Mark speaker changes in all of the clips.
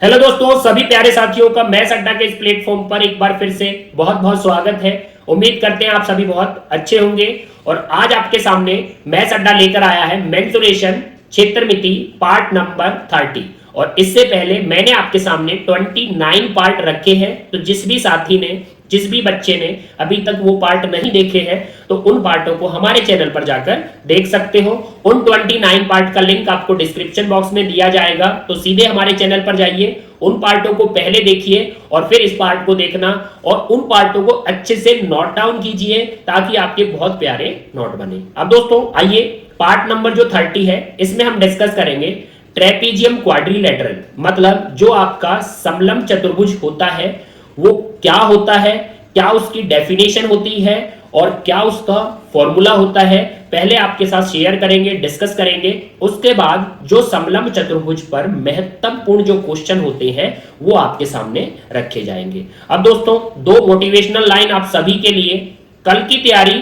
Speaker 1: Hello दोस्तों, सभी प्यारे साथियों का मैथ्स अड्डा के इस प्लेटफॉर्म पर एक बार फिर से बहुत बहुत स्वागत है। उम्मीद करते हैं आप सभी बहुत अच्छे होंगे। और आज आपके सामने मैथ्स अड्डा लेकर आया है मेंसुरेशन क्षेत्रमिति पार्ट नंबर 30। और इससे पहले मैंने आपके सामने 29 पार्ट रखे हैं, तो जिस भी साथी ने, जिस भी बच्चे ने अभी तक वो पार्ट नहीं देखे हैं तो उन पार्टों को हमारे चैनल पर जाकर देख सकते हो। उन 29 पार्ट का लिंक आपको डिस्क्रिप्शन बॉक्स में दिया जाएगा, तो सीधे हमारे चैनल पर जाइए, उन पार्टों को पहले देखिए और फिर इस पार्ट को देखना और उन पार्टों को अच्छे से नोट डाउन कीजिए ताकि आपके बहुत प्यारे नोट बने। अब दोस्तों आइए, पार्ट नंबर जो 30 है इसमें हम डिस्कस करेंगे ट्रेपीजियम क्वाड्रिलेटरल, मतलब जो आपका समलंब चतुर्भुज होता है वो क्या होता है, क्या उसकी डेफिनेशन होती है और क्या उसका फॉर्मूला होता है, पहले आपके साथ शेयर करेंगे, डिस्कस करेंगे। उसके बाद जो समलंब चतुर्भुज पर महत्वपूर्ण जो क्वेश्चन होते हैं वो आपके सामने रखे जाएंगे। अब दोस्तों, दो मोटिवेशनल लाइन आप सभी के लिए। कल की तैयारी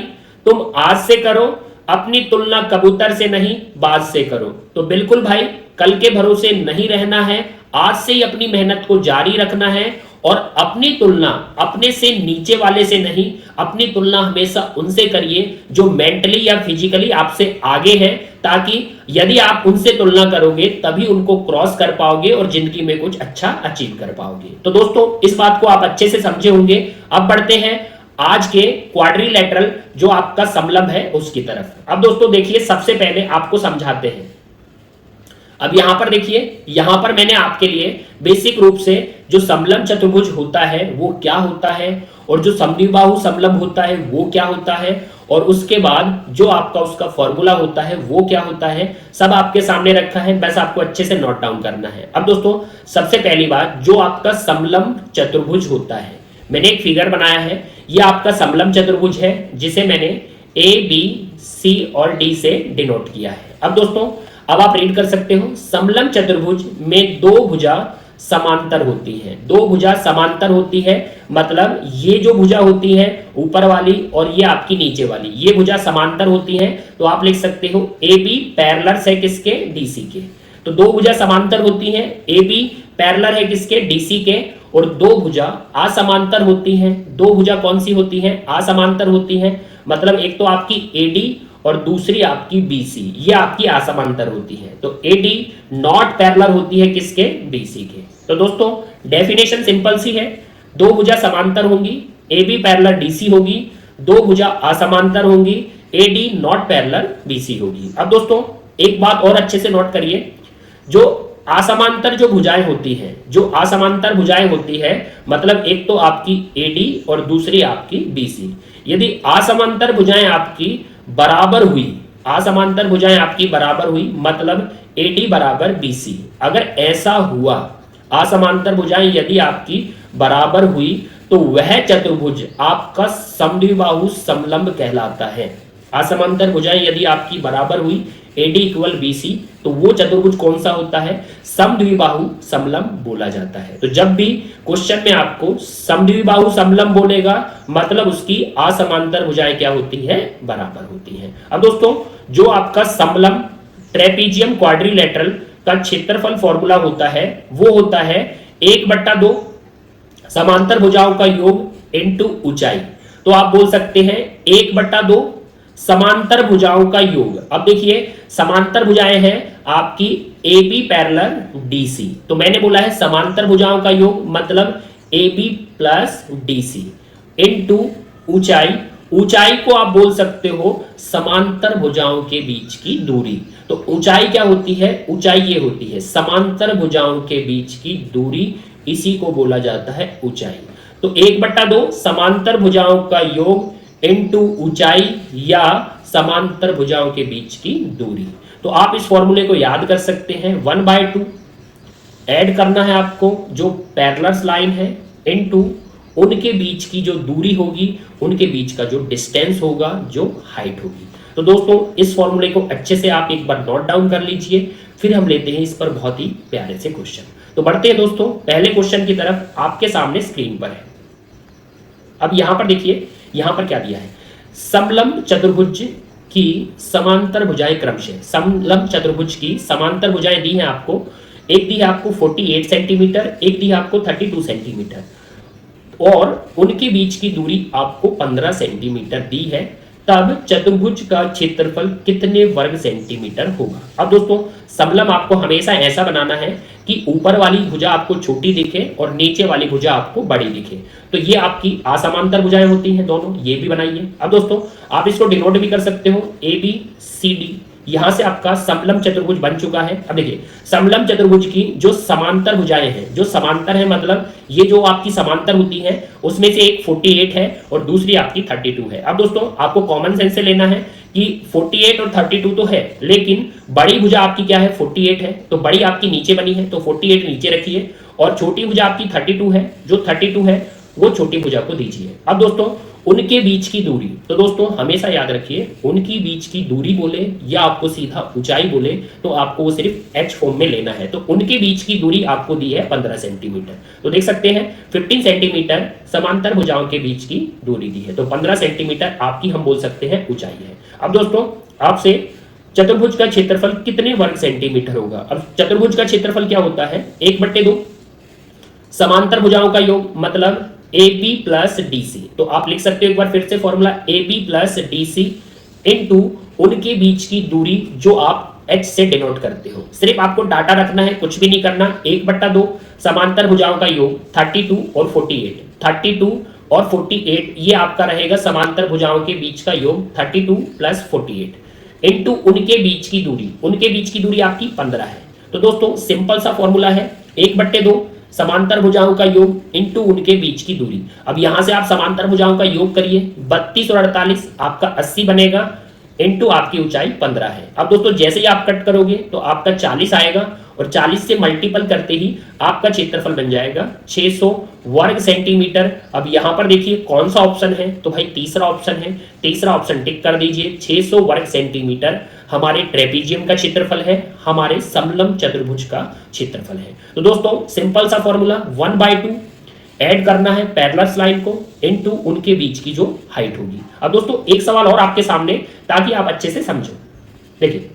Speaker 1: तुम आज से करो, अपनी तुलना कबूतर से नहीं बाज से करो। तो बिल्कुल भाई, कल के भरोसे नहीं रहना है, आज से ही अपनी मेहनत को जारी रखना है और अपनी तुलना अपने से नीचे वाले से नहीं, अपनी तुलना हमेशा उनसे करिए जो मेंटली या फिजिकली आपसे आगे हैं, ताकि यदि आप उनसे तुलना करोगे तभी उनको क्रॉस कर पाओगे और जिंदगी में कुछ अच्छा अचीव कर पाओगे। तो दोस्तों, इस बात को आप अच्छे से समझे होंगे। अब बढ़ते हैं आज के क्वाड्रिलेटरल जो आपका समलंब है उसकी तरफ। अब दोस्तों देखिए, सबसे पहले आपको समझाते हैं। अब यहां पर देखिए, यहां पर मैंने आपके लिए बेसिक रूप से जो समलंब चतुर्भुज होता है वो क्या होता है और जो समद्विबाहु समलंब होता है वो क्या होता है और उसके बाद जो आपका उसका फॉर्मूला होता है वो क्या होता है, सब आपके सामने रखा है, बस आपको अच्छे से नोट डाउन करना है। अब दोस्तों, सबसे पहली बात, जो आपका समलंब चतुर्भुज होता है, मैंने एक फिगर बनाया है, ये आपका समलंब चतुर्भुज है जिसे मैंने ए बी सी और डी से डिनोट किया है। अब दोस्तों, अब आप रीड कर सकते हो, समलंब चतुर्भुज में दो भुजा समांतर होती है। दो भुजा समांतर होती है मतलब ये जो भुजा होती है ऊपर वाली और ये आपकी नीचे वाली, ये भुजा समांतर होती है। तो आप लिख सकते हो ए बी पैरेलल है किसके, डीसी के। तो दो भुजा समांतर होती है, ए बी पैरेलल है किसके, डीसी के। और दो भुजा असमांतर होती हैं। दो भुजा कौन सी होती हैं, असमांतर होती हैं, मतलब एक तो आपकी एडी और दूसरी आपकी बीसी, ये आपकी असमांतर होती है। तो एडी नॉट पैरेलल होती है किसके, बीसी के। तो दोस्तों डेफिनेशन सिंपल सी है, दो भुजा समांतर होंगी, एबी पैरेलल डीसी होगी, दो भुजा असमांतर होंगी, एडी नॉट पैरेलल बीसी होगी। अब दोस्तों एक बात और अच्छे से नोट करिए, जो असमांतर जो भुजाएं होती हैं, जो असमांतर भुजाएं होती है मतलब एक तो आपकी एडी और दूसरी आपकी बीसी। यदि असमांतर भुजाएं आपकी बराबर हुई, असमांतर भुजाएं आपकी बराबर हुई मतलब एडी बराबर बीसी, अगर ऐसा हुआ, असमांतर भुजाएं यदि आपकी बराबर हुई तो वह चतुर्भुज आपका समद्विबाहु समलंब कहलाता है। असमांतर भुजाएं यदि आपकी बराबर हुई, एडी इक्वल बीसी, तो वो चतुर्भुज कौन सा होता है, समद्विबाहु समलंब बोला जाता है। तो जब भी क्वेश्चन में आपको समद्विबाहु समलंब बोलेगा मतलब उसकी असमांतर भुजाएं क्या होती है, बराबर होती हैं। अब दोस्तों, जो आपका समलंब ट्रेपीजियम क्वाड्रिलेटरल का क्षेत्रफल फॉर्मूला होता है वो होता है 1/2 समांतर भुजाओं का योग इनटू ऊंचाई। तो आप बोल सकते हैं 1/2 समांतर भुजाओं का योग। अब देखिए, समांतर भुजाएं हैं आपकी ए बी पैरेलल डीसी, तो मैंने बोला है समांतर भुजाओं का योग मतलब A B plus DC into ऊंचाई। ऊंचाई को आप बोल सकते हो समांतर भुजाओं के बीच की दूरी। तो ऊंचाई क्या होती है, ऊंचाई ये होती है समांतर भुजाओं के बीच की दूरी, इसी को बोला जाता है ऊंचाई। तो 1/2 समांतर भुजाओं का योग इनटू ऊंचाई या समांतर भुजाओं के बीच की दूरी। तो आप इस फॉर्मूले को याद कर सकते हैं, 1/2 ऐड करना है आपको जो पैरेलल लाइन है इनटू उनके बीच की जो दूरी होगी, उनके बीच का जो डिस्टेंस होगा, जो हाइट होगी। तो दोस्तों इस फॉर्मूले को अच्छे से आप एक बार नोट डाउन कर लीजिए, फिर हम लेते हैं इस पर बहुत ही प्यारे से क्वेश्चन। तो बढ़ते हैं दोस्तों पहले क्वेश्चन की तरफ, आपके सामने स्क्रीन पर है। अब यहां पर देखिए, यहां पर क्या दिया है, समलंब चतुर्भुज की समांतर भुजाएं क्रमशः, समलंब चतुर्भुज की समांतर भुजाएं दी हैं आपको एक दी है आपको 48 सेंटीमीटर, एक दी है आपको 32 सेंटीमीटर और उनके बीच की दूरी आपको 15 सेंटीमीटर दी है, तब चतुर्भुज का क्षेत्रफल कितने वर्ग सेंटीमीटर होगा। अब दोस्तों समलंब आपको हमेशा ऐसा बनाना है कि ऊपर वाली भुजा आपको छोटी दिखे और नीचे वाली भुजा आपको बड़ी दिखे। तो ये आपकी असमांतर भुजाएं होती हैं दोनों, ये भी बनाइए। अब दोस्तों आप इसको डिनोट भी कर सकते हो ABCD, यहां से आपका समलंब चतुर्भुज बन चुका है। अब देखिए समलंब चतुर्भुज की जो समांतर भुजाएं हैं, जो समांतर है मतलब ये जो आपकी समांतर होती है उसमें से एक 48 है और दूसरी आपकी 32 है। अब दोस्तों आपको कॉमन सेंस से लेना है कि 48 और 32 तो है, लेकिन बड़ी भुजा आपकी क्या है 48 है, तो बड़ी आपकी नीचे बनी है तो 48 नीचे रखिए और छोटी भुजा आपकी 32 है, जो 32 है वो छोटी भुजा को दीजिए। अब दोस्तों उनके बीच की दूरी, तो दोस्तों हमेशा याद रखिए उनकी बीच की दूरी बोले या आपको सीधा ऊंचाई बोले तो आपको वो सिर्फ h फॉर्म में लेना है। तो उनके बीच की दूरी आपको दी है 15 सेंटीमीटर, तो देख सकते हैं 15 सेंटीमीटर समांतर भुजाओं के बीच की दूरी दी है, तो 15 सेंटीमीटर आपकी हम बोल सकते हैं ऊंचाई है। अब दोस्तों आपसे चतुर्भुज का क्षेत्रफल कितने वर्ग सेंटीमीटर होगा। अब चतुर्भुज का क्षेत्रफल क्या होता है 1/2 समांतर भुजाओं का योग मतलब AB प्लस DC। तो आप लिख सकते हो एक बार फिर से formula AB plus DC into उनके बीच की दूरी जो आप H से डिनोट करते हो। सिर्फ आपको डाटा रखना है, कुछ भी नहीं करना। 1/2 समांतर भुजाओं का योग 32 और 48, 32 और 48 ये आपका रहेगा समांतर भुजाओं के बीच का योग 32 प्लस 48 इनटू उनके बीच की दूरी, उनके बीच की दूरी आपकी 15 है। तो दोस्तों सिंपल सा फॉर्मूला है 1/2 समांतर भुजाओं का योग इनटू उनके बीच की दूरी। अब यहां से आप समांतर भुजाओं का योग करिए 32 और 48 आपका 80 बनेगा इनटू आपकी ऊंचाई 15 है। अब दोस्तों जैसे ही आप कट करोगे तो आपका 40 आएगा और 40 से मल्टीपल करते ही आपका क्षेत्रफल बन जाएगा 600 वर्ग सेंटीमीटर। अब यहां पर देखिए कौन सा ऑप्शन है, तो भाई तीसरा ऑप्शन है, तीसरा ऑप्शन टिक कर दीजिए। 600 वर्ग सेंटीमीटर हमारे ट्रेपीजियम का क्षेत्रफल है, हमारे समलंब चतुर्भुज का क्षेत्रफल है। तो दोस्तों सिंपल सा फॉर्मूला 1/2 ऐड करना है पैरेलल लाइन को इनटू उनके बीच की जो हाइट होगी। अब दोस्तों एक सवाल और आपके सामने ताकि आप अच्छे से समझो। देखिए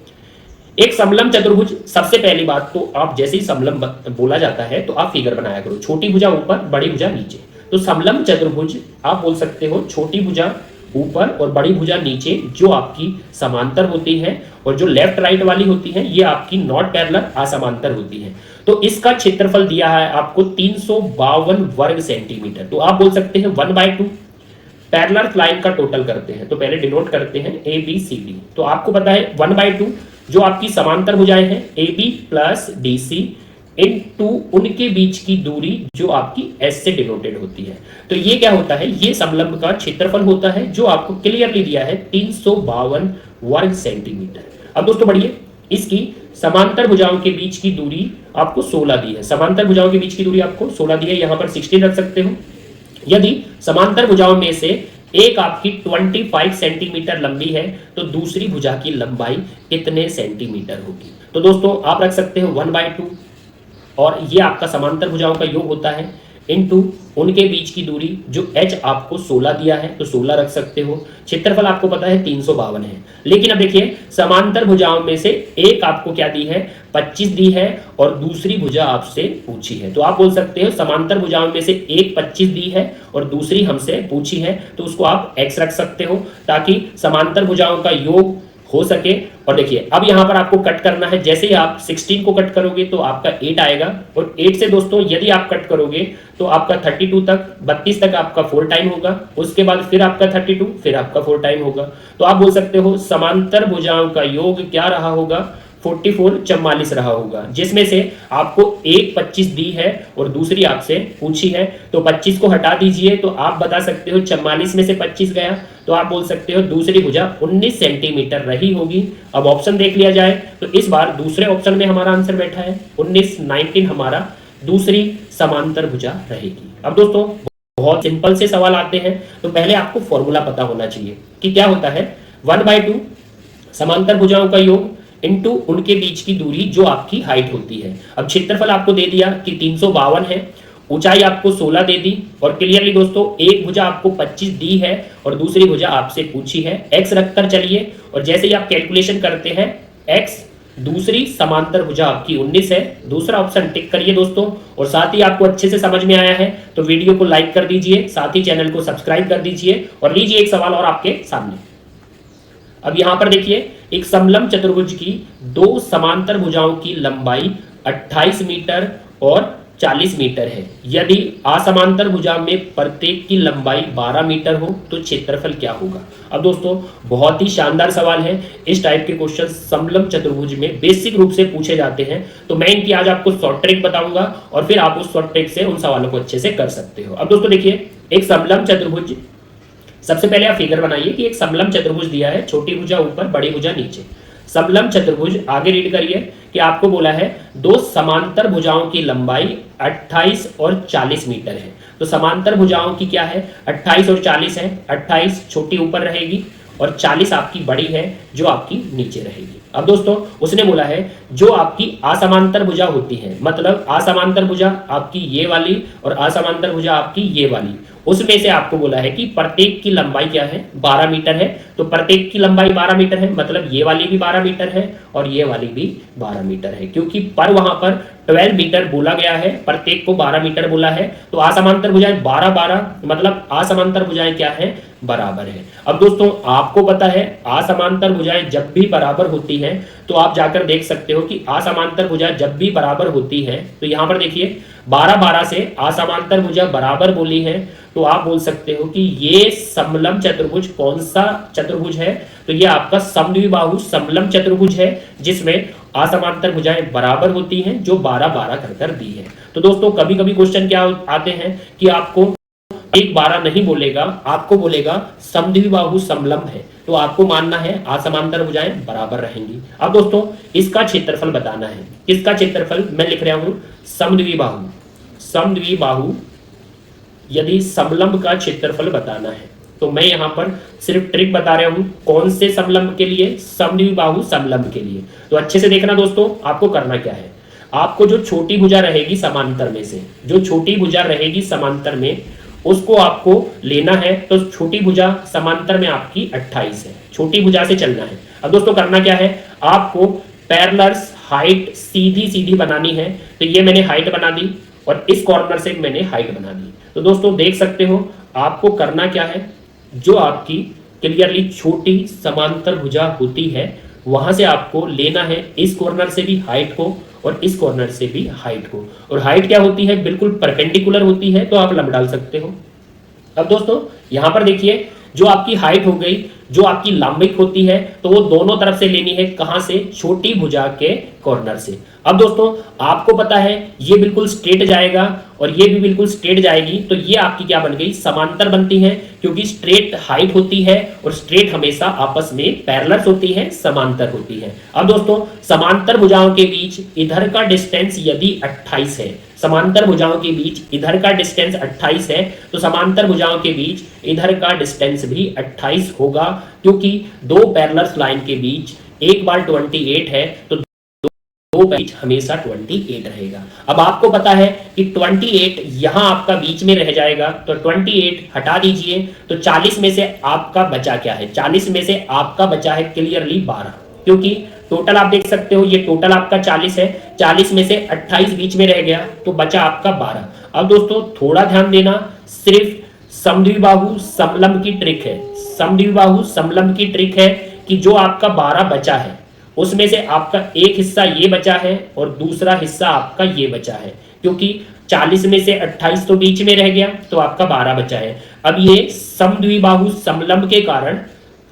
Speaker 1: एक समलंब चतुर्भुज, सबसे पहली बात तो आप जैसे ही समलंब बोला जाता है तो आप फिगर बनाया करो, छोटी भुजा ऊपर बड़ी भुजा नीचे। तो समलंब चतुर्भुज आप बोल सकते हो छोटी भुजा ऊपर और बड़ी भुजा नीचे जो आपकी समांतर होती है और जो लेफ्ट राइट वाली होती है ये आपकी नॉट पैरेलल असमांतर होती है। तो इसका क्षेत्रफल दिया है आपको 352 वर्ग सेंटीमीटर। तो आप बोल सकते हैं 1/2 पैरेलल लाइन का टोटल करते हैं, तो पहले डिनोट करते हैं ABCD। तो आपको पता है 1/2 जो आपकी समांतर भुजाएं हैं AB प्लस DC इनटू उनके बीच की दूरी जो आपकी S से डिनोटेड होती है। तो ये क्या होता है, ये समलंब का क्षेत्रफल होता है जो आपको क्लियरली दिया है 352 वर्ग सेंटीमीटर। अब दोस्तों बढ़िए इसकी समांतर भुजाओं के बीच की दूरी आपको 16 दी है, समांतर भुजाओं के बीच की दूरी आपको 16 दी है, यहां पर 16 रख सकते हो। यदि समांतर भुजाओं में से एक आपकी 25 सेंटीमीटर लंबी है तो दूसरी भुजा की लंबाई कितने सेंटीमीटर होगी। तो दोस्तों आप रख सकते हो 1/2 और ये आपका समांतर भुजाओं का योग होता है इनटू उनके बीच की दूरी जो h आपको 16 दिया है तो 16 रख सकते हो। क्षेत्रफल आपको पता है 352 है, लेकिन अब देखिए समांतर भुजाओं में से एक आपको क्या दी है 25 दी है और दूसरी भुजा आपसे पूछी है। तो आप बोल सकते हो समांतर भुजाओं में से एक 25 दी है और दूसरी हमसे पूछी है, तो उसको आप x रख सकते हो ताकि समांतर भुजाओं का योग हो सके। और देखिए अब यहां पर आपको कट करना है, जैसे ही आप 16 को कट करोगे तो आपका 8 आएगा और 8 से दोस्तों यदि आप कट करोगे तो आपका 32 तक 32 तक आपका 4 टाइम होगा, उसके बाद फिर आपका 32 फिर आपका 4 टाइम होगा। तो आप बोल सकते हो समांतर भुजाओं का योग क्या रहा होगा 44 रहा होगा, जिसमें से आपको एक 25 दी है और दूसरी आपसे पूछी है। तो 25 को हटा दीजिए तो आप बता सकते हो 44 में से 25 गया, तो आप बोल सकते हो दूसरी भुजा 19 सेंटीमीटर रही होगी। अब ऑप्शन देख लिया जाए तो इस बार दूसरे ऑप्शन में हमारा आंसर बैठा है 19 हमारा दूसरी समांतर भुजा रहेगी। अब दोस्तों बहुत सिंपल से सवाल आते हैं, तो पहले आपको फॉर्मूला पता होना चाहिए कि क्या होता है 1/2 समांतर भुजाओं का योग इनटू उनके बीच की दूरी जो आपकी हाइट होती है। अब क्षेत्रफल आपको दे दिया कि 352 है, ऊंचाई आपको 16 दे दी और क्लियरली दोस्तों एक भुजा आपको 25 दी है और दूसरी भुजा आपसे पूछी है। x रखकर चलिए और जैसे ही आप कैलकुलेशन करते हैं x दूसरी समांतर भुजा आपकी 19 है। दूसरा ऑप्शन टिक करिए दोस्तों। और साथ ही आपको अच्छे से समझ में आया है तो वीडियो को लाइक कर दीजिए, साथ ही चैनल को सब्सक्राइब कर दीजिए। और लीजिए एक सवाल और आपके सामने। अब यहां पर देखिए, एक समलंब चतुर्भुज की दो समांतर भुजाओं की लंबाई 28 मीटर और 40 मीटर है। यदि असमांतर भुजा में प्रत्येक की लंबाई 12 मीटर हो तो क्षेत्रफल क्या होगा। अब दोस्तों बहुत ही शानदार सवाल है। इस टाइप के क्वेश्चन समलंब चतुर्भुज में बेसिक रूप से पूछे जाते हैं। तो मैं इनकी आज आपको शॉर्ट ट्रिक बताऊंगा और फिर आप उस शॉर्ट ट्रिक से उन सवालों को अच्छे से कर सकते हो। अब दोस्तों देखिए, एक समलंब चतुर्भुज, सबसे पहले आप फिगर बनाइए कि एक समलंब चतुर्भुज दिया है, छोटी भुजा ऊपर बड़ी भुजा नीचे। समलंब चतुर्भुज, आगे रीड करिए कि आपको बोला है दो समांतर भुजाओं की लंबाई 28 और 40 मीटर है। तो समांतर भुजाओं की क्या है, 28 और 40 है। 28 छोटी ऊपर रहेगी और 40 आपकी बड़ी है जो आपकी नीचे रहेगी। अब दोस्तों उसने बोला है जो आपकी असमांतर भुजा होती है, मतलब असमांतर भुजा आपकी ये वाली और असमांतर भुजा आपकी ये वाली, उसमें से आपको बोला है कि प्रत्येक की लंबाई क्या है, 12 मीटर है। तो प्रत्येक की लंबाई 12 मीटर है, मतलब ये वाली भी 12 मीटर है और ये वाली भी 12 मीटर है, क्योंकि पर वहां पर 12 मीटर बोला गया है, प्रत्येक को 12 मीटर बोला है। तो असमांतर भुजाएं 12 12, मतलब असमांतर भुजाएं क्या है, बराबर है। अब दोस्तों आपको पता है असमांतर भुजाएं जब भी बराबर होती हैं तो आप जाकर देख सकते हो कि असमांतर भुजाएं जब भी बराबर होती है तो यहां पर देखिए 12 12 से असमांतर भुजा बराबर बोली है। तो आप बोल सकते हो कि ये समलंब चतुर्भुज कौन सा चतुर्भुज है, तो ये आपका समद्विबाहु समलंब चतुर्भुज है जिसमें असमांतर भुजाएं बराबर होती हैं, जो 12 12 कर दी है। तो दोस्तों कभी कभी क्वेश्चन क्या आते हैं कि आपको एक 12 नहीं बोलेगा, आपको बोलेगा समद्विबाहु समलंब है, तो आपको मानना है असमांतर भुजाएं बराबर रहेंगी। अब दोस्तों इसका क्षेत्रफल बताना है। किसका क्षेत्रफल, मैं लिख रहा हूं समद्विबाहु। समद्विबाहु यदि समलंब का क्षेत्रफल बताना है तो मैं यहां पर सिर्फ ट्रिक बता रहा हूं, कौन से समलंब के लिए, समद्विबाहु समलंब के लिए। तो अच्छे से देखना दोस्तों, आपको करना क्या है, आपको जो छोटी भुजा रहेगी समांतर में से, जो छोटी भुजा रहेगी समांतर में, उसको आपको लेना है। तो छोटी भुजा समांतर में आपकी 28 है, छोटी भुजा से चलना है। अब दोस्तों करना क्या है, आपको पैरेलल्स हाइट सीधी सीधी बनानी है। तो ये मैंने हाइट बना दी और इस कॉर्नर से मैंने हाइट बना दी। तो दोस्तों देख सकते हो आपको करना क्या है, जो आपकी क्लियरली छोटी समांतर भुजा होती है वहां से आपको लेना है इस कॉर्नर से भी हाइट को और इस कॉर्नर से भी हाइट को। और हाइट क्या होती है, बिल्कुल परपेंडिकुलर होती है, तो आप लंब डाल सकते हो। अब दोस्तों यहां पर देखिए, जो आपकी हाइट हो गई, जो आपकी लंबाई होती है, तो वो दोनों तरफ से लेनी है। कहां से, छोटी भुजा के कॉर्नर से। अब दोस्तों आपको पता है ये बिल्कुल स्ट्रेट जाएगा और ये भी बिल्कुल स्ट्रेट जाएगी, तो ये आपकी क्या बन गई, समांतर बनती है, क्योंकि स्ट्रेट हाइट होती है और स्ट्रेट हमेशा आपस में पैरेलल होती है, समांतर होती है। अब दोस्तों समांतर भुजाओं के बीच इधर का डिस्टेंस यदि 28 है, समांतर भुजाओं के बीच इधर का डिस्टेंस 28 है, तो समांतर भुजाओं के बीच इधर का डिस्टेंस भी 28 होगा, क्योंकि दो पैरेलल लाइन के बीच एक बार 28 है तो दो बीच हमेशा 28 रहेगा। अब आपको पता है कि 28 यहां आपका बीच में रह जाएगा, तो 28 हटा दीजिए, तो 40 में से आपका बचा क्या है, 40 में से आपका बचा है क्लियरली 12, क्योंकि टोटल आप देख सकते हो ये टोटल आपका 40 है, 40 में से 28 बीच में रह गया तो बचा आपका 12। अब दोस्तों थोड़ा ध्यान देना, सिर्फ समद्विबाहु समलंब की ट्रिक है, समद्विबाहु समलंब की ट्रिक है कि जो आपका 12 बचा है उसमें से आपका एक हिस्सा ये बचा है और दूसरा हिस्सा आपका ये बचा है, क्योंकि 40 में से 28 तो बीच में रह गया तो आपका 12 बचा है। अब ये समद्विबाहु समलंब के कारण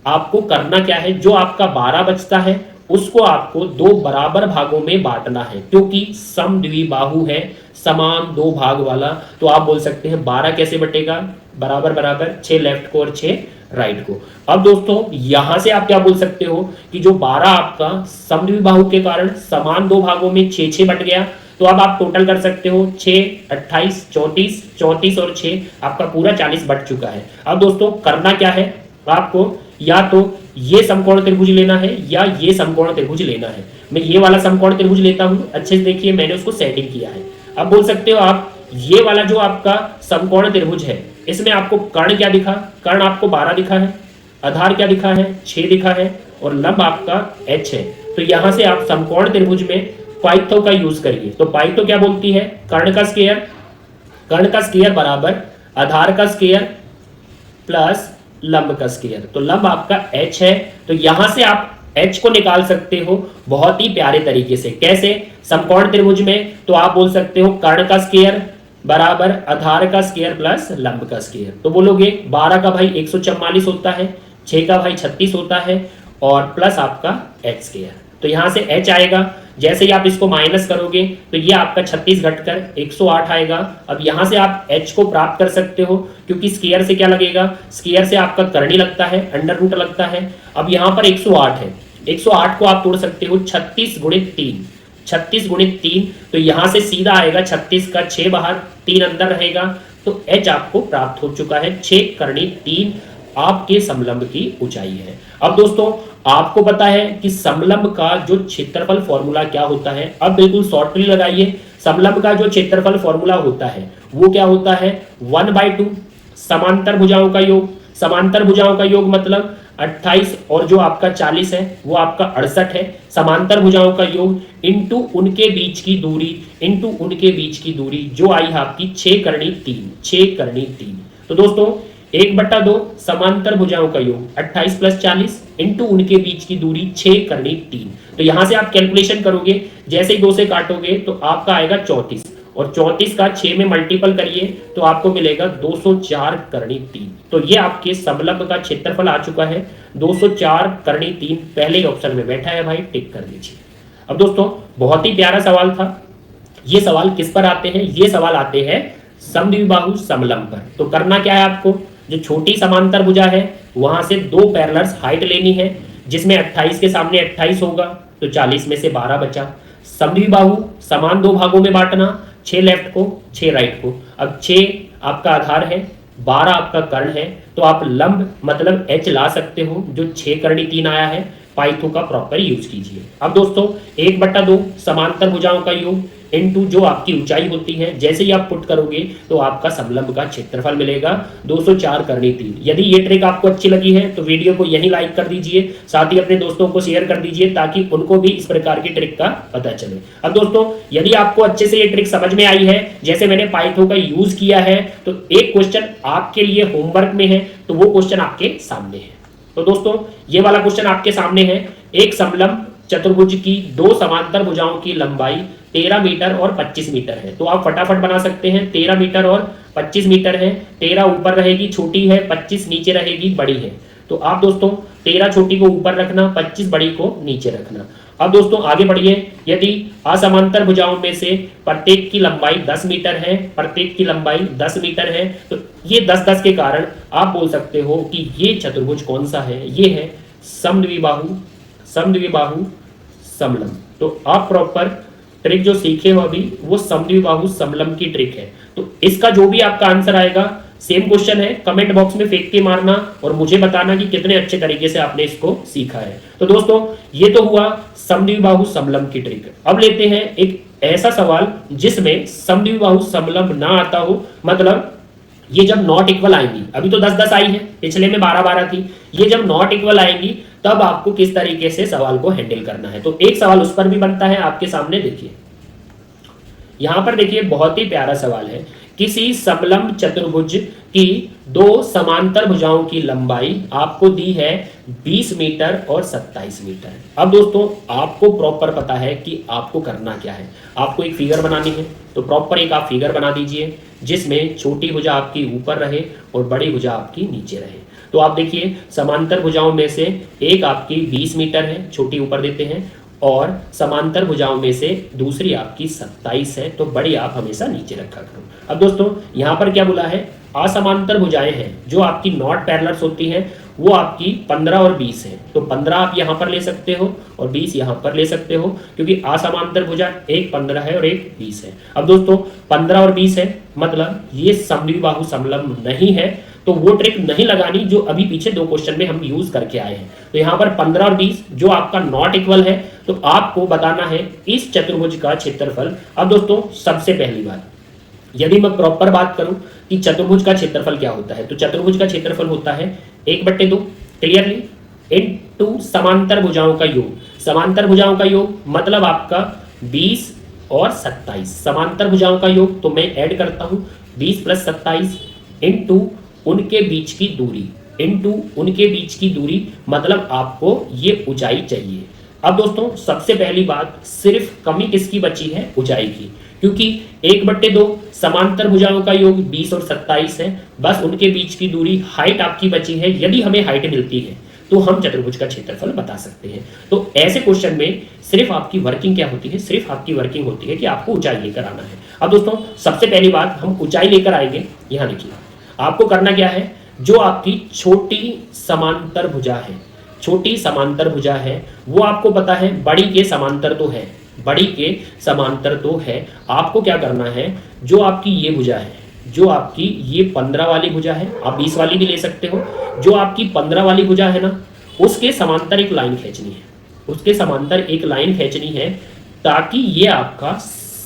Speaker 1: आपको करना क्या है, जो आपका 12 बचता है उसको आपको दो बराबर भागों में बांटना है, क्योंकि समद्विबाहु है, समान दो भाग वाला। तो आप बोल सकते हैं 12 कैसे बटेगा, बराबर बराबर 6 लेफ्ट को और 6 राइट को। अब दोस्तों यहां से आप क्या बोल सकते हो कि जो 12 आपका समद्विबाहु के कारण समान दो भागों में 6 6 बट गया, तो अब आप टोटल कर सकते हो 6 28 34 34 और 6 आपका पूरा 40 बट चुका है। अब दोस्तों करना क्या है, आपको या तो ये समकोण त्रिभुज लेना है या ये समकोण त्रिभुज लेना है। मैं ये वाला समकोण त्रिभुज लेता हूं, अच्छे से देखिए मैंने उसको सेटिंग किया है। अब बोल सकते हो आप ये वाला जो आपका समकोण त्रिभुज है इसमें आपको कर्ण क्या दिखा, कर्ण आपको 12 दिखा है, आधार क्या दिखा है 6 दिखा है और लंब आपका h है। तो यहां से आप समकोण त्रिभुज में पाइथो का यूज करिए। तो पाइथो क्या बोलती है, कर्ण का स्क्वायर, कर्ण का स्क्वायर बराबर आधार का स्क्वायर प्लस लंब का स्क्वायर। तो लंब आपका h है, तो यहां से आप h को निकाल सकते हो बहुत ही प्यारे तरीके से। कैसे, समकोण त्रिभुज में तो आप बोल सकते हो कर्ण का स्क्वायर बराबर आधार का स्क्वायर प्लस लंब का स्क्वायर। तो बोलोगे 12 का भाई 144 होता है, 6 का भाई 36 होता है और प्लस आपका h स्क्वायर। तो यहां से h आएगा, जैसे ही आप इसको माइनस करोगे तो ये आपका 36 घटकर 108 आएगा। अब यहां से आप h को प्राप्त कर सकते हो, क्योंकि स्क्वायर से क्या लगेगा, स्क्वायर से आपका करनी लगता है, अंडर रूट लगता है। अब यहां पर 108 है, 108 को आप तोड़ सकते हो 36 गुणित 3, 36 गुणित 3, तो यहां से सीधा आएगा 36 का 6 बाहर 3 अंदर रहेगा, तो h आपको प्राप्त हो चुका है 6 करनी 3 आपके समलंब की ऊंचाई है। अब दोस्तों आपको पता है कि समलंब का जो क्षेत्रफल फॉर्मूला क्या होता है। अब बिल्कुल शॉर्ट ट्री लगाइए, समलंब का जो क्षेत्रफल फॉर्मूला होता है वो क्या होता है, 1/2 समांतर भुजाओं का योग। समांतर भुजाओं का योग मतलब 28 और जो आपका 40 है वो आपका 68 है। समांतर भुजाओं का योग इंटू उनके बीच की दूरी, इंटू उनके बीच की दूरी जो आई है आपकी 6 करनी 3, 6 करनी 3। तो दोस्तों 1/2 समांतर भुजाओं का योग 28 प्लस 40 इंटू उनके बीच की दूरी 6 करनी 3। तो यहां से आप कैलकुलेशन करोगे, जैसे ही 2 से काटोगे तो आपका आएगा 34 और 34 का 6 में मल्टीपल करिए तो आपको मिलेगा 204 करनी 3। तो ये आपके समलंब का क्षेत्रफल आ चुका है 204 करनी 3। पहले ही ऑप्शन में बैठा है भाई, टिक कर दीजिए। अब दोस्तों बहुत ही प्यारा सवाल था। ये सवाल किस पर आते हैं, ये सवाल आते हैं समद्विबाहु समलंब पर। तो करना क्या है आपको, जो छोटी समांतर भुजा है वहां से 2 पैरेलल्स हाइट लेनी है, जिसमें 28 के सामने 28 होगा तो 40 में से 12 बचा। समद्विबाहु समान 2 भागों में बांटना, 6 लेफ्ट को 6 राइट को। अब 6 आपका आधार है, 12 आपका कर्ण है, तो आप लंब मतलब h ला सकते हो जो 6 करनी 3 आया है। पाइथो का प्रॉपर यूज कीजिए। अब दोस्तों 1/2 समांतर भुजाओं का योग इनटू जो आपकी ऊंचाई होती है, जैसे ही आप पुट करोगे तो आपका समलंब का क्षेत्रफल मिलेगा 204 करनी 3। यदि ये ट्रिक आपको अच्छी लगी है तो वीडियो को यही लाइक कर दीजिए, साथ ही अपने दोस्तों को शेयर कर दीजिए ताकि उनको भी इस प्रकार की ट्रिक का पता चले। अब दोस्तों यदि आपको अच्छे से ये ट्रिक समझ में आई है, जैसे मैंने पाइथो का यूज किया है, तो एक क्वेश्चन आपके लिए होमवर्क में है, तो वो क्वेश्चन आपके सामने है। तो दोस्तों ये वाला क्वेश्चन आपके सामने है। एक समलंब चतुर्भुज की 2 समांतर भुजाओं की लंबाई 13 मीटर और 25 मीटर है। तो आप फटाफट बना सकते हैं, 13 मीटर और 25 मीटर है। 13 ऊपर रहेगी छोटी है, 25 नीचे रहेगी बड़ी है। तो आप दोस्तों 13 छोटी को ऊपर रखना, 25 बड़ी को नीचे रखना। अब दोस्तों आगे बढ़िए। यदि असमांतर भुजाओं में से प्रत्येक की लंबाई 10 मीटर है, प्रत्येक की लंबाई 10 मीटर है, तो ये 10-10 के कारण आप बोल सकते हो कि ये चतुर्भुज कौन सा है, ये है समद्विबाहु समद्विबाहु समलंब। तो आप प्रॉपर ट्रिक जो सीखे हो अभी वो समद्विबाहु समलंब की ट्रिक है। तो इसका जो भी आपका आंसर आएगा, सेम क्वेश्चन है, कमेंट बॉक्स में फेंक के मारना और मुझे बताना कि कितने अच्छे तरीके से आपने इसको सीखा है। तो दोस्तों ये तो हुआ समद्विबाहु समलंब की ट्रिक। अब लेते हैं एक ऐसा सवाल जिसमें समद्विबाहु समलंब ना आता हो, मतलब ये जब नॉट इक्वल आएंगी, अभी तो 10-10 आई है, पिछले में 12-12 थी, ये जब नॉट इक्वल आएंगी तब आपको किस तरीके से सवाल को हैंडल करना है। तो एक सवाल उस पर भी बनता है आपके सामने। देखिए यहां पर देखिए बहुत ही प्यारा सवाल है। किसी समलंब चतुर्भुज की 2 समांतर भुजाओं की लंबाई आपको दी है 20 मीटर और 27 मीटर। अब दोस्तों आपको प्रॉपर पता है कि आपको करना क्या है। आपको एक फिगर बनानी है, तो प्रॉपर एक आप फिगर बना दीजिए जिसमें छोटी भुजा आपकी ऊपर रहे और बड़ी भुजा आपकी नीचे रहे। तो आप देखिए समांतर भुजाओं में से एक आपकी 20 मीटर है, छोटी ऊपर देते हैं, और समांतर भुजाओं में से दूसरी आपकी 27 है, तो बड़ी आप हमेशा नीचे रखा करो। अब दोस्तों यहाँ पर क्या बोला है, असमांतर भुजाएं हैं जो आपकी नॉट पैरेलल्स होती हैं, वो आपकी 15 और 20 है। तो 15 आप यहाँ पर ले सकते हो और 20 यहाँ पर ले सकते हो, क्योंकि असमांतर भुजा एक 15 है और एक 20 है। अब दोस्तों 15 और 20 है, मतलब ये समद्विबाहु समलंब नहीं है, तो वो ट्रिक नहीं लगानी जो अभी पीछे 2 क्वेश्चन में हम यूज करके आए हैं। तो यहाँ पर 15 और 20 जो आपका नॉट इक्वल है, तो आपको बताना है इस चतुर्भुज का क्षेत्रफल। अब दोस्तों सबसे पहली बात, यदि मैं प्रॉपर बात करूं कि चतुर्भुज का क्षेत्रफल क्या होता है, तो चतुर्भुज का क्षेत्रफल होता है 1/2 क्लियरली इनटू समांतर भुजाओं का योग। समांतर भुजाओं का योग मतलब आपका 20 और 27, समांतर भुजाओं का योग तो मैं ऐड करता हूं 20 + 27 इनटू उनके बीच की दूरी, इनटू उनके बीच की दूरी मतलब आपको ये ऊंचाई चाहिए। अब दोस्तों सबसे पहली बात, सिर्फ कमी किसकी बची है? ऊंचाई की, क्योंकि 1/2 समांतर भुजाओं का योग 20 और 27 है, बस उनके बीच की दूरी, हाइट आपकी बची है। यदि हमें हाइट मिलती है तो हम चतुर्भुज का क्षेत्रफल बता सकते हैं। तो ऐसे क्वेश्चन में सिर्फ आपकी वर्किंग क्या होती है? सिर्फ आपकी वर्किंग होती है कि आपको ऊंचाई लेकर आना है। अब दोस्तों सबसे पहली बात, हम ऊंचाई लेकर आएंगे। यहां देखिए, आपको करना क्या है, जो आपकी छोटी समांतर भुजा है, छोटी समांतर भुजा है, वो आपको पता है बड़ी के समांतर तो है, बड़ी के समांतर तो है। आपको क्या करना है, जो आपकी ये भुजा है, जो आपकी ये 15 वाली भुजा है, आप 20 वाली भी ले सकते हो, जो आपकी 15 वाली भुजा है ना, उसके समांतर एक लाइन खींचनी है, उसके समांतर एक लाइन खींचनी है, ताकि ये आपका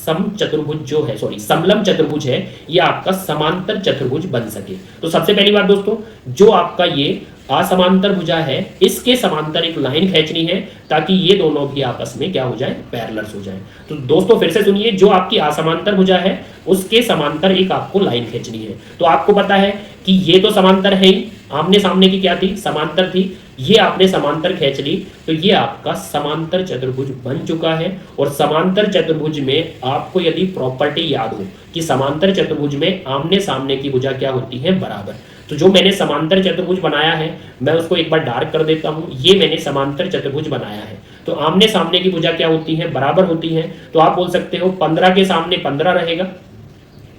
Speaker 1: समचतुर्भुज जो है, सॉरी समलंब चतुर्भुज है, ये आपका समांतर चतुर्भुज बन सके। तो सबसे पहली बात दोस्तों, जो आपका ये असमांतर भुजा है, इसके समांतर एक लाइन खींचनी है, ताकि ये दोनों भी आपस में क्या हो जाए? पैरेलल्स हो जाए। तो दोस्तों फिर से सुनिए, जो आपकी असमांतर भुजा है उसके समांतर एक आपको लाइन खींचनी है। तो आपको पता है कि ये तो समांतर है ही, आमने सामने की क्या थी? समांतर थी। ये आपने समांतर खींच ली, तो ये आपका समांतर चतुर्भुज बन चुका है। और समांतर चतुर्भुज में आपको यदि प्रॉपर्टी याद हो कि समांतर चतुर्भुज में आमने सामने की भुजा क्या होती है? बराबर। तो जो मैंने समांतर चतुर्भुज बनाया है, मैं उसको एक बार डार्क कर देता हूं। ये मैंने समांतर चतुर्भुज बनाया है, तो आमने सामने की भुजा क्या होती है? बराबर होती है। तो आप बोल सकते हो 15 के सामने 15 रहेगा,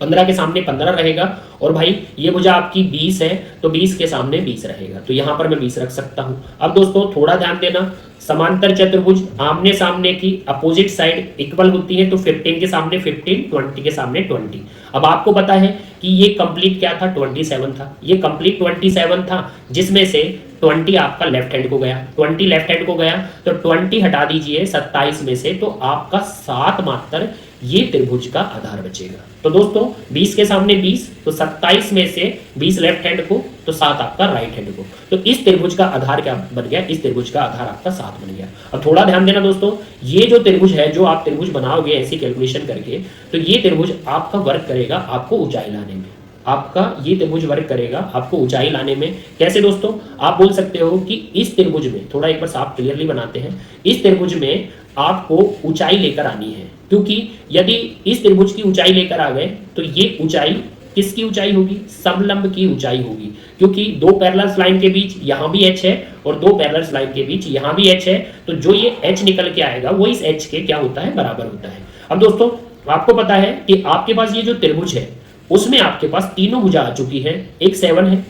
Speaker 1: 15 के सामने 15 रहेगा, और भाई ये भुजा आपकी 20 है, तो 20 के सामने 20 रहेगा, तो यहां पर मैं 20 रख सकता हूं। अब दोस्तों थोड़ा ध्यान देना, समांतर चतुर्भुज आमने सामने की अपोजिट साइड इक्वल होती है, तो 15 के सामने 15, 20 के सामने 20। अब आपको पता है कि ये कंप्लीट क्या था? 27 था, ये कंप्लीट 27 था, जिसमें से 20 आपका लेफ्ट हैंड को गया, 20 लेफ्ट हैंड को गया, तो 20 हटा दीजिए 27 में से, तो आपका 7 मात्र ये त्रिभुज का आधार बचेगा। तो दोस्तों 20 के सामने 20, तो 27 में से 20 लेफ्ट हैंड को, तो 7 आपका राइट हैंड को। तो इस त्रिभुज का आधार क्या बन गया? इस त्रिभुज का आधार आपका 7 बन गया। अब थोड़ा ध्यान देना दोस्तों, ये जो त्रिभुज है, जो आप त्रिभुज बनाओगे ऐसी कैलकुलेशन करके, तो ये त्रिभुज आपका वर्क करेगा आपको ऊंचाई लाने में, आपका ये त्रिभुज वर्क करेगा आपको ऊंचाई लाने में। कैसे दोस्तों? आप बोल सकते हो कि इस त्रिभुज में, थोड़ा एक बार साफ क्लियरली बनाते हैं, इस त्रिभुज में आपको ऊंचाई लेकर आनी है, क्योंकि यदि इस त्रिभुज की ऊंचाई लेकर आ गए तो ये ऊंचाई किसकी ऊंचाई होगी? समलंब की ऊंचाई होगी, क्योंकि दो पैरेलल लाइन के बीच यहां भी h है और दो पैरेलल लाइन के बीच यहां भी h है, तो जो ये h निकल के आएगा वो इस h के क्या होता है? बराबर होता है। अब दोस्तों आपको पता है कि आपके पास ये जो त्रिभुज है उसमें आपके पास तीनों भुजा आ चुकी है, एक 7 है,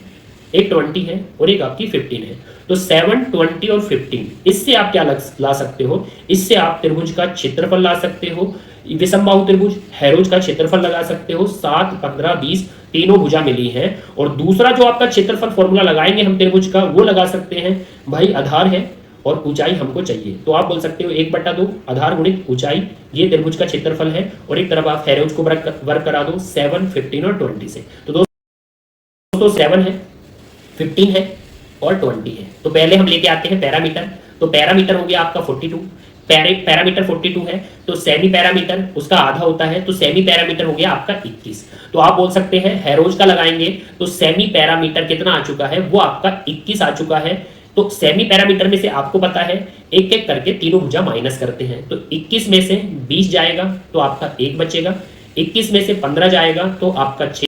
Speaker 1: एक 20 है और एक आपकी 15 है। तो 7, 20 और 15, इससे आप क्या ला सकते हो? इससे आप त्रिभुज का क्षेत्रफल ला सकते हो, विषमबाहु त्रिभुज हैरोज का क्षेत्रफल लगा सकते हो। 7, 15, 20 तीनों भुजा मिली है। और दूसरा जो आपका क्षेत्रफल फॉर्मूला लगाएंगे हम त्रिभुज का, वो लगा सकते हैं, भाई आधार है और ऊंचाई हमको चाहिए, तो आप बोल सकते हो 1/2 आधार गुणित ऊंचाई, ये त्रिभुज का क्षेत्रफल है। और एक तरफ आप हैरोज को वर्क करा दो 7, 15 और 20 से। तो दोस्तों 7 है, 15 है और 20 है। तो पहले हम लेके आते हैं पैरामीटर। तो पैरामीटर हो गया आपका 42, पैरामीटर 42 है, तो सेमी पैरामीटर उसका आधा होता है, तो सेमी पैरामीटर हो गया आपका 21। तो आप बोल सकते हैं हैरोज का लगाएंगे तो सेमी पैरामीटर कितना आ चुका है? वो आपका 21 आ चुका है। तो सेमी पैरामीटर में से आपको पता है एक एक करके तीनों भुजा माइनस करते हैं, तो 21 में से 20 जाएगा तो आपका 1 बचेगा, 21 में से 15 जाएगा तो आपका 6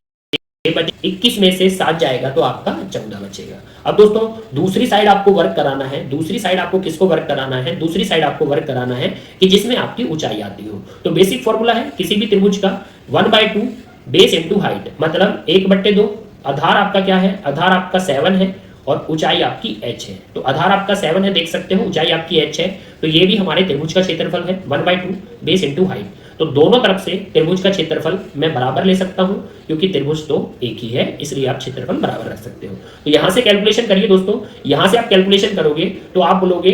Speaker 1: बचे, 21 में से 7 जाएगा तो आपका 14 बचेगा। अब दोस्तों दूसरी साइड आपको वर्क कराना है, दूसरी साइड आपको किसको वर्क कराना है? दूसरी साइड आपको वर्क कराना है कि जिसमें आपकी ऊंचाई आती हो। तो बेसिक फॉर्मूला है किसी भी त्रिभुज का 1/2 बेस इंटू हाइट, मतलब 1/2। आधार आपका क्या है? आधार आपका 7 है और ऊंचाई आपकी h है। तो आधार आपका 7 है, देख सकते हो, ऊंचाई आपकी h है, तो ये भी हमारे त्रिभुज का क्षेत्रफल है 1/2 बेस इंटू हाइट। तो दोनों तरफ से त्रिभुज का क्षेत्रफल मैं बराबर ले सकता हूं, क्योंकि त्रिभुज तो एक ही है, इसलिए आप क्षेत्रफल बराबर रख सकते हो। तो यहां से कैलकुलेशन करिए दोस्तों, यहां से आप कैलकुलेशन करोगे तो आप बोलोगे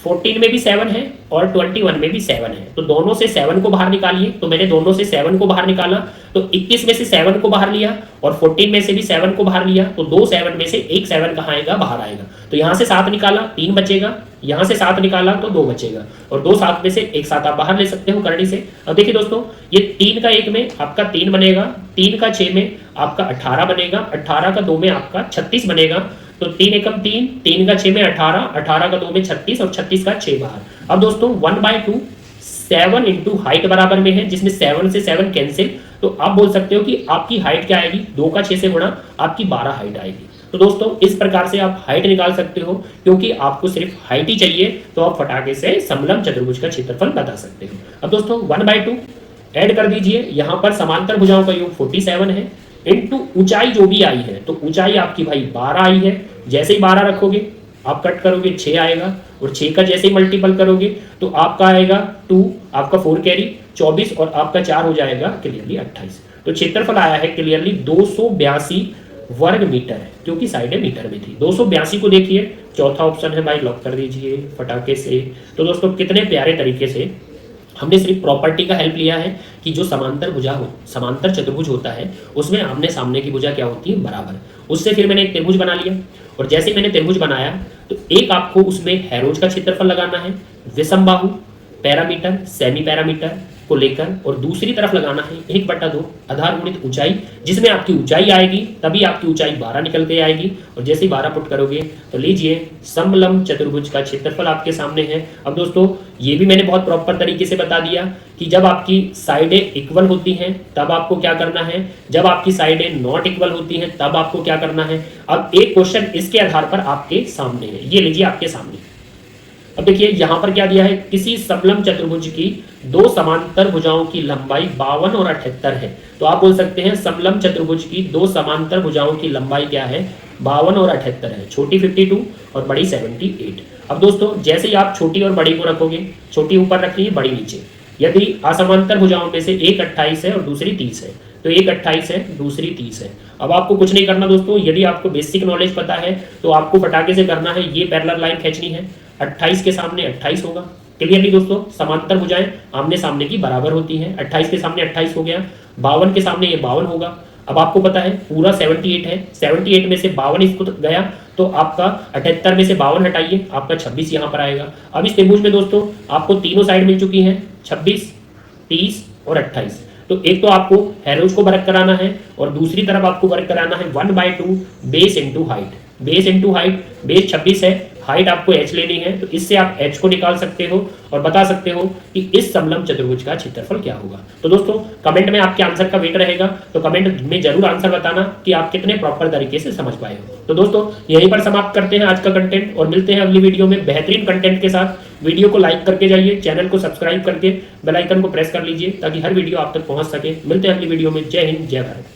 Speaker 1: 14 में भी 7 है और 21 में भी 7 है, तो दोनों से 7 को बाहर निकालिए। तो मैंने दोनों से 7 को बाहर निकाला, तो 21 में से 7 को बाहर लिया और 14 में से भी 7 को बाहर लिया, तो 2 7 में से एक 7 कहाँ आएगा, बाहर आएगा। तो यहाँ से 7 निकाला, 3 बचेगा, यहाँ से 7 निकाला तो 2 बचेगा, और 2 7 में से एक 7 आप बाहर ले सकते हो करनी से। अब देखिए दोस्तों, ये 3 का 1 में आपका 3 बनेगा, 3 का 6 में आपका 18 बनेगा, 18 का 2 में आपका 36 बनेगा। तो 3 एकम 3, 3 का 6 में 18, 18 का 2 में 36 और 36 का 6 बाहर। अब दोस्तों 1/2 7 इंटू हाइट बराबर में है, जिसमें 7 से 7 कैंसिल, तो आप बोल सकते हो कि आपकी हाइट क्या आएगी, 2 का 6 से गुणा आपकी 12 हाइट आएगी। तो दोस्तों इस प्रकार से आप हाइट निकाल सकते हो, क्योंकि आपको सिर्फ हाइट ही चाहिए तो आप फटाके से समलंब चतुर्भुज का क्षेत्रफल बता सकते हो। अब दोस्तों 1/2 ऐड कर दीजिए, यहाँ पर समांतर भुजाओं का योग 47 है, इनटू ऊंचाई जो भी आई है, तो ऊंचाई आपकी भाई 12 आई है। जैसे ही 12 रखोगे आप कट करोगे 6 आएगा, और 6 का जैसे ही मल्टीपल करोगे तो आपका आएगा 2, आपका 4 कैरी 24 और आपका 4 हो जाएगा क्लियरली 28। तो क्षेत्रफल आया है क्लियरली 282 वर्ग मीटर, क्योंकि साइडें मीटर में थी। 282 को देखिए, चौथा ऑप्शन है भाई, लॉक कर दीजिए फटाके से। तो दोस्तों कितने प्यारे तरीके से हमने सिर्फ प्रॉपर्टी का हेल्प लिया है कि जो समांतर भुजा हो, समांतर चतुर्भुज होता है, उसमें आमने सामने की भुजा क्या होती है, बराबर। उससे फिर मैंने एक त्रिभुज बना लिया, और जैसे मैंने त्रिभुज बनाया तो एक आपको उसमें हैरोज का क्षेत्रफल लगाना है, विषमबाहु, पैरामीटर, सेमी पैरामीटर को लेकर, और दूसरी तरफ लगाना है 1/2 आधार गुणित ऊंचाई, जिसमें आपकी ऊंचाई आएगी तभी आपकी ऊंचाई 12 निकल के आएगी, और जैसे ही 12 पुट करोगे तो लीजिए समलंब चतुर्भुज का क्षेत्रफल आपके सामने है। अब दोस्तों ये भी मैंने बहुत प्रॉपर तरीके से बता दिया कि जब आपकी साइडें इक्वल होती हैं तब आपको क्या करना है, जब आपकी साइडें नॉट इक्वल होती हैं तब आपको क्या करना है। अब एक क्वेश्चन इसके आधार पर आपके सामने है, ये लीजिए आपके सामने। अब देखिए यहां पर क्या दिया है, किसी समलंब चतुर्भुज की 2 समांतर भुजाओं की लंबाई 52 और 78 है। तो आप बोल सकते हैं समलंब चतुर्भुज की 2 समांतर भुजाओं की लंबाई क्या है, 52 और 78 है, छोटी 52 और बड़ी 78। अब दोस्तों जैसे ही आप छोटी और बड़ी को रखोगे, छोटी ऊपर रखिए, बड़ी नीचे। यदि असमांतर भुजाओं में से एक 28 है और दूसरी 30 है, तो एक 28 है, दूसरी 30 है। अब आपको कुछ नहीं करना दोस्तों, यदि आपको बेसिक नॉलेज पता है तो आपको फटाके से करना है, ये पैरेलल लाइन खींचनी है, 28 के सामने 28 होगा। क्लियरली दोस्तों, समांतर भुजाएं आमने सामने की बराबर होती हैं, 28 के सामने 28 हो गया, 52 के सामने ये 52 होगा। अब आपको पता है पूरा 78 है, 78 में से 52 इसको गया तो आपका 78 में से 52 हटाइए, आपका 26 यहाँ पर आएगा। अब इस त्रिभुज में दोस्तों आपको तीनों साइड मिल चुकी हैं, 26, 30 और 28। तो एक तो आपको हैरोज को वर्क कराना है और दूसरी तरफ आपको वर्क कराना है 1/2 base into height. Base into height, base 26 है, हाइट आपको h लेनी है, तो इससे आप h को निकाल सकते हो और बता सकते हो कि इस समलंब चतुर्भुज का क्षेत्रफल क्या होगा। तो दोस्तों कमेंट में आपके आंसर का वेट रहेगा, तो कमेंट में जरूर आंसर बताना कि आप कितने प्रॉपर तरीके से समझ पाए हो। तो दोस्तों यहीं पर समाप्त करते हैं आज का कंटेंट, और मिलते हैं अगली वीडियो में बेहतरीन कंटेंट के साथ। वीडियो को लाइक करके जाइए, चैनल को सब्सक्राइब करके बेल आइकन को प्रेस कर लीजिए ताकि हर वीडियो आप तक पहुंच सके। मिलते हैं अगली वीडियो में। जय हिंद, जय भारत।